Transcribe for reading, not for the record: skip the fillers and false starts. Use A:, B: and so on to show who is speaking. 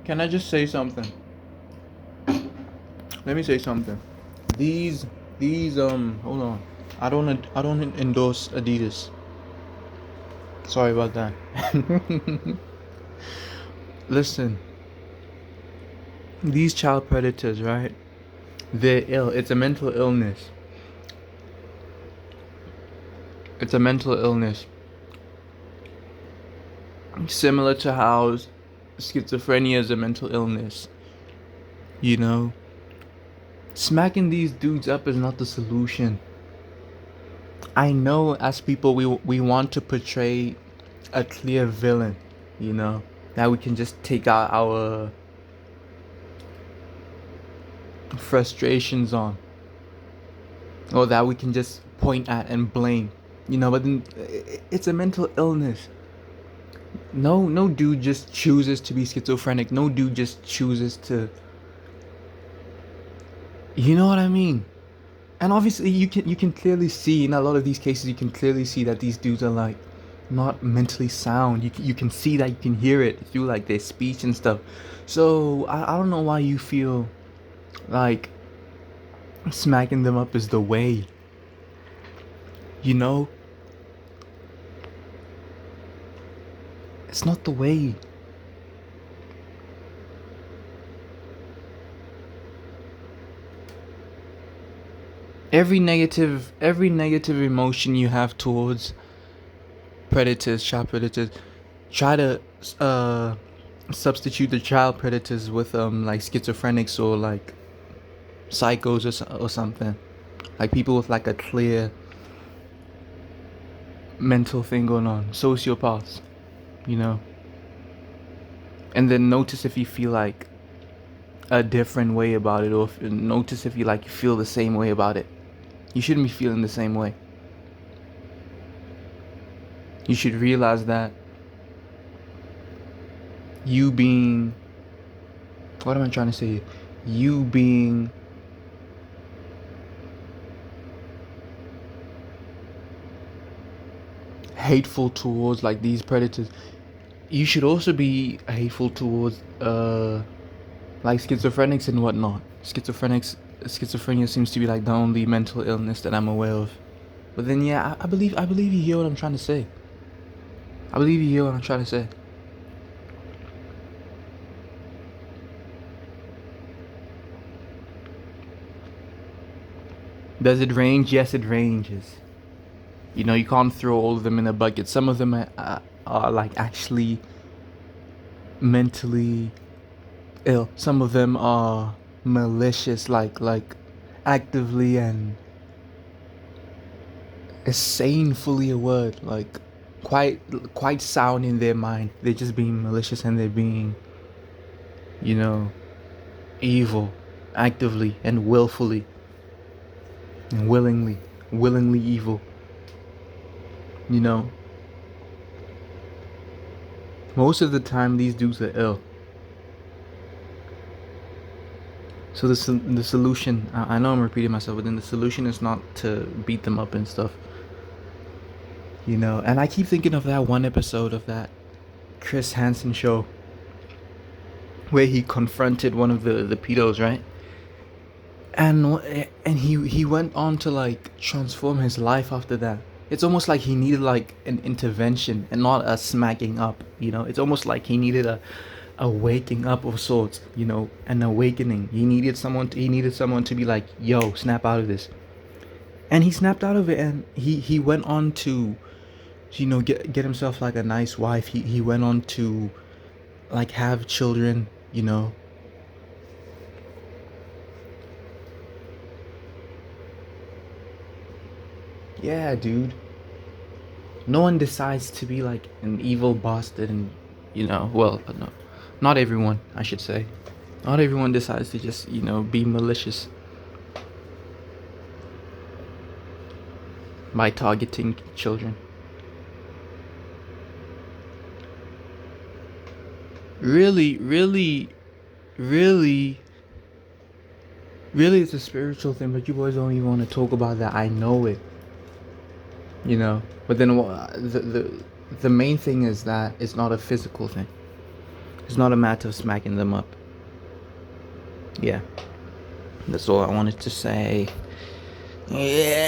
A: Can I just say something? Let me say something. These hold on. I don't endorse Adidas. Sorry about that. Listen, these child predators, right? They're ill. It's a mental illness. It's a mental illness. Similar to how schizophrenia is a mental illness. You know? Smacking these dudes up is not the solution. I know as people we want to portray a clear villain, you know, that we can just take out our frustrations on, or that we can just point at and blame, you know. But then it's a mental illness. No dude just chooses to be schizophrenic. No dude just chooses to, you know what I mean. And obviously you can clearly see in a lot of these cases, you can clearly see that these dudes are like not mentally sound. You can see that, you can hear it through like their speech and stuff. So I don't know why you feel like smacking them up is the way. You know, it's not the way. Every negative emotion you have towards predators, child predators, try to uh substitute the child predators with like schizophrenics or like psychos or something, like people with like a clear mental thing going on, sociopaths, you know. And then notice if you feel like a different way about it, or notice if you like feel the same way about it. You shouldn't be feeling the same way. You should realize that you being, what am I trying to say? You being hateful towards like these predators, you should also be hateful towards like schizophrenics and whatnot. Schizophrenia seems to be like the only mental illness that I'm aware of. But then yeah, I believe you hear what I'm trying to say. I believe you hear what I'm trying to say. Does it range? Yes, it ranges. You know, you can't throw all of them in a bucket. Some of them are like actually mentally ill. Some of them are malicious, like actively and sanely a word, like quite sound in their mind. They're just being malicious and they're being, you know, evil, actively and willfully and willingly evil. You know, most of the time these dudes are ill. So the solution, I know I'm repeating myself, but then the solution is not to beat them up and stuff. You know, and I keep thinking of that one episode of that Chris Hansen show where he confronted one of the pedos, right? And he went on to like transform his life after that. It's almost like he needed like an intervention and not a smacking up, you know. It's almost like he needed a waking up of sorts, you know, an awakening. He needed someone to be like, yo, snap out of this. And he snapped out of it, and he went on to, you know, get himself like a nice wife. He went on to like have children, you know. Yeah, dude. No one decides to be like an evil bastard, and you know, well, no, not everyone, I should say. Not everyone decides to just, you know, be malicious by targeting children. Really, really, really, really, it's a spiritual thing, but you boys don't even want to talk about that. I know it, you know. But then the main thing is that it's not a physical thing. It's not a matter of smacking them up. Yeah, that's all I wanted to say. Yeah.